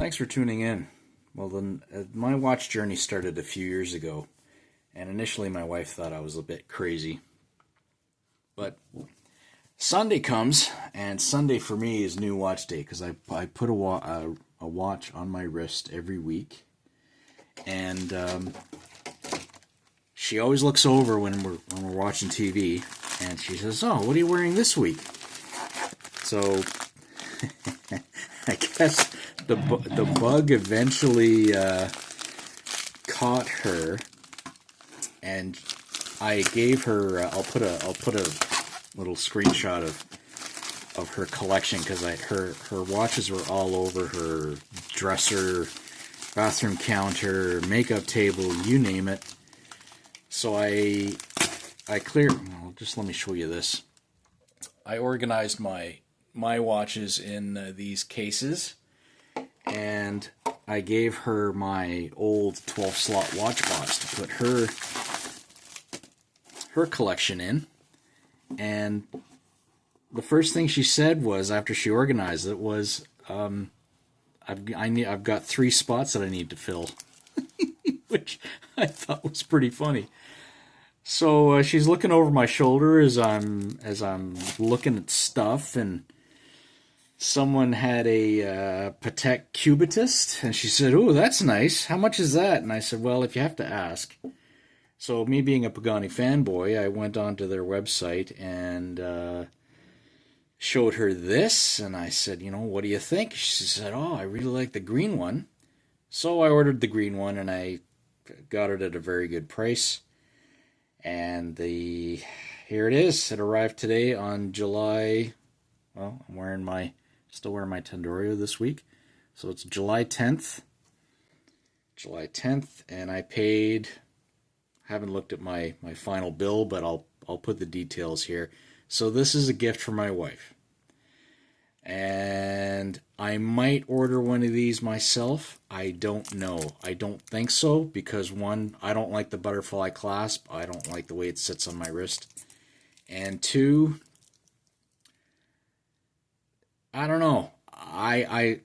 Thanks for tuning in. Well, then, my watch journey started a few years ago, and initially my wife thought I was a bit crazy. But Sunday comes, and Sunday for me is new watch day because I put a watch on my wrist every week, and she always looks over when we're watching TV, and she says, "Oh, what are you wearing this week?" So I guess the bug eventually caught her, and I gave her. I'll put a little screenshot of her collection because her watches were all over her dresser, bathroom counter, makeup table, you name it. So I cleared. Well, just let me show you this. I organized my watches in these cases, and I gave her my old 12-slot watch box to put her collection in. And the first thing she said was, after she organized it, was, I've got 3 spots that I need to fill," which I thought was pretty funny. So she's looking over my shoulder as I'm looking at stuff, and someone had a Patek Cubitist, and she said, "Oh, that's nice. How much is that?" And I said, "Well, if you have to ask." So me being a Pagani fanboy, I went onto their website and showed her this, and I said, "What do you think?" She said, "Oh, I really like the green one." So I ordered the green one, and I got it at a very good price. And here it is. It arrived today on July. Well, I'm still wearing my Tandorio this week, so it's July 10th. July 10th, and I paid. Haven't looked at my final bill, but I'll put the details here. So this is a gift for my wife, and I might order one of these myself. I don't know. I don't think so, because one, I don't like the butterfly clasp. I don't like the way it sits on my wrist. And 2, I don't know. I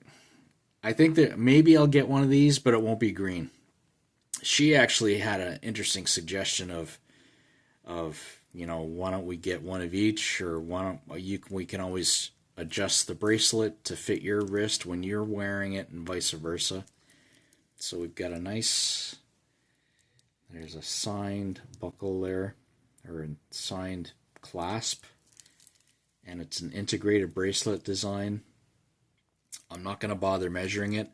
think that maybe I'll get one of these, but it won't be green. She actually had an interesting suggestion of why don't we get one of each, or we can always adjust the bracelet to fit your wrist when you're wearing it, and vice versa. So we've got there's a signed buckle there, or a signed clasp, and it's an integrated bracelet design. I'm not going to bother measuring it,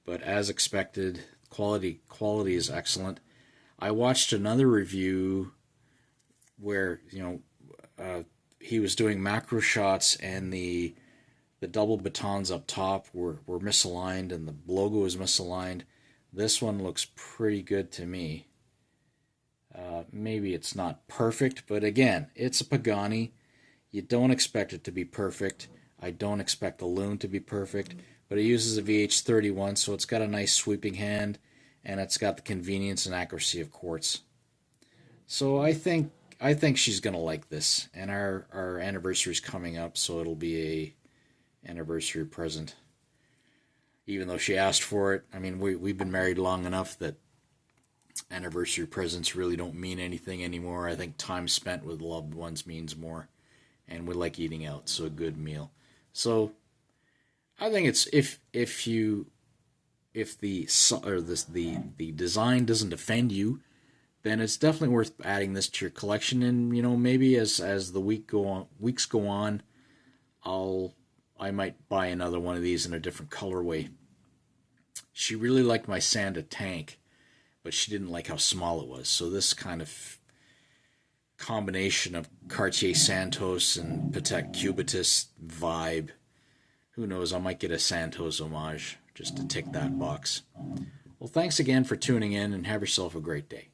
but as expected, quality is excellent. I watched another review where he was doing macro shots, and the double batons up top were misaligned, and the logo was misaligned. This one looks pretty good to me. Maybe it's not perfect, but again, it's a Pagani. You don't expect it to be perfect. I don't expect the loom to be perfect, but it uses a VH31, so it's got a nice sweeping hand, and it's got the convenience and accuracy of quartz. So I think she's going to like this, and our anniversary is coming up, so it'll be a anniversary present. Even though she asked for it, I mean, we've been married long enough that anniversary presents really don't mean anything anymore. I think time spent with loved ones means more, and we like eating out, so a good meal. So I think it's if the design doesn't offend you, then it's definitely worth adding this to your collection. And maybe as the weeks go on, I might buy another one of these in a different colorway. She really liked my Sanda tank, but she didn't like how small it was. So this kind of combination of Cartier Santos and Patek Cubitist vibe, who knows, I might get a Santos homage just to tick that box. Well, thanks again for tuning in, and have yourself a great day.